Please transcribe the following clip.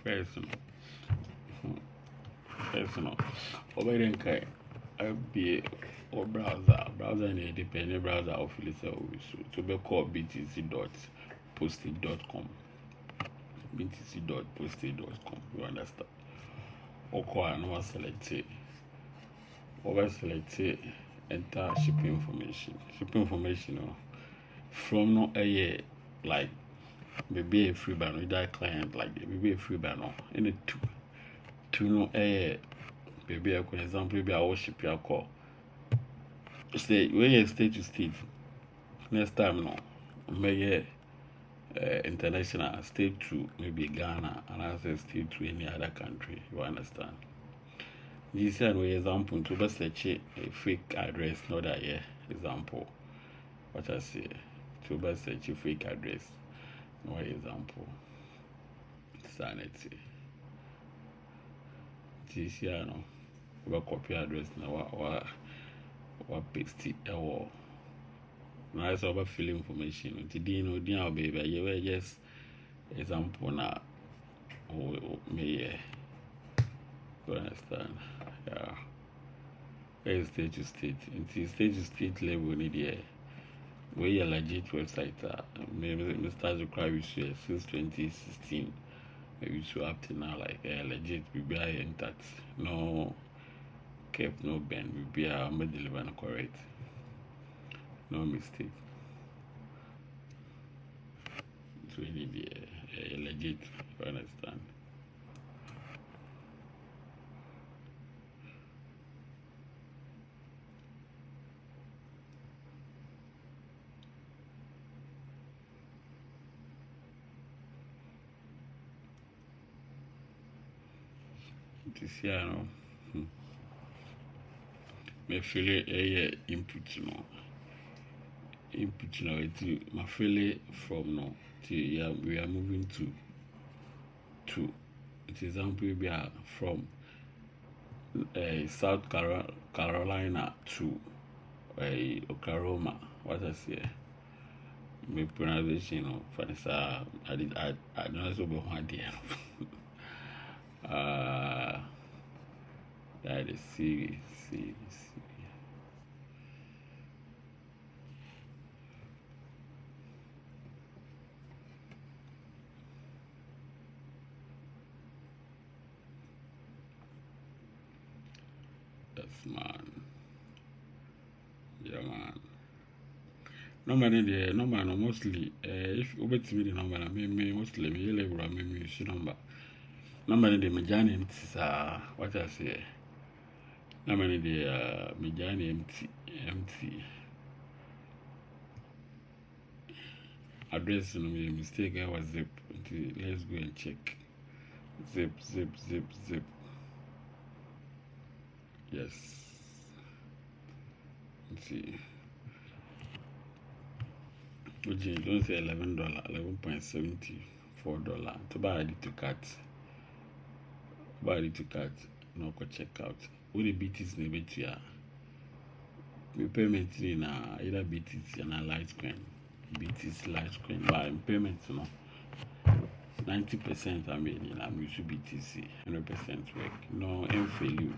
personal. Over then kai be or browser any dependent browser of to be called btc.postage.com. btc.postage.com. You understand? Or call and select it. Over select it, enter shipping information. Shipping information from no a year like maybe a free banner that client like maybe a free banner in the two no a maybe a example maybe I will ship your call. Say where you state to state. Next time no maybe international state to maybe Ghana and I say state to any other country. You understand? This is an example to best search a fake address, not that example. What I say to best search a fake address. No example. Sanity. This year no. We copy address now. What paste it or now it's about fill information. Today no dinner baby. You were just example now. Me you understand? Yeah. It's state to state. It's state to state level need here. Where your legit website Mr. Zucravi since 2016. Maybe so up to now like legit we intact. No kept no bend, we be deliver correct. No mistake. So we need a legit, you understand? This year no. Me feel a input no it my feel from no to we are moving to example we are from South Carolina to Oklahoma. What I say my pronunciation for this I don't know so one day. That is serious. That's man. Yeah man. Number no mostly if over to me the number me mostly me level me use number. Number the majani empty what I say. Number the majani empty. Address no mistake I was zip. Let's go and check. Zip. Yes. Let's see. Okay, don't say $11, $11.74. To buy it to cut. No go check out. What the BTs ne bet ya. My payment in either BTs and a Litecoin. BTs Litecoin. But payment no. 90% I'm using BTC. 100% work. No failure.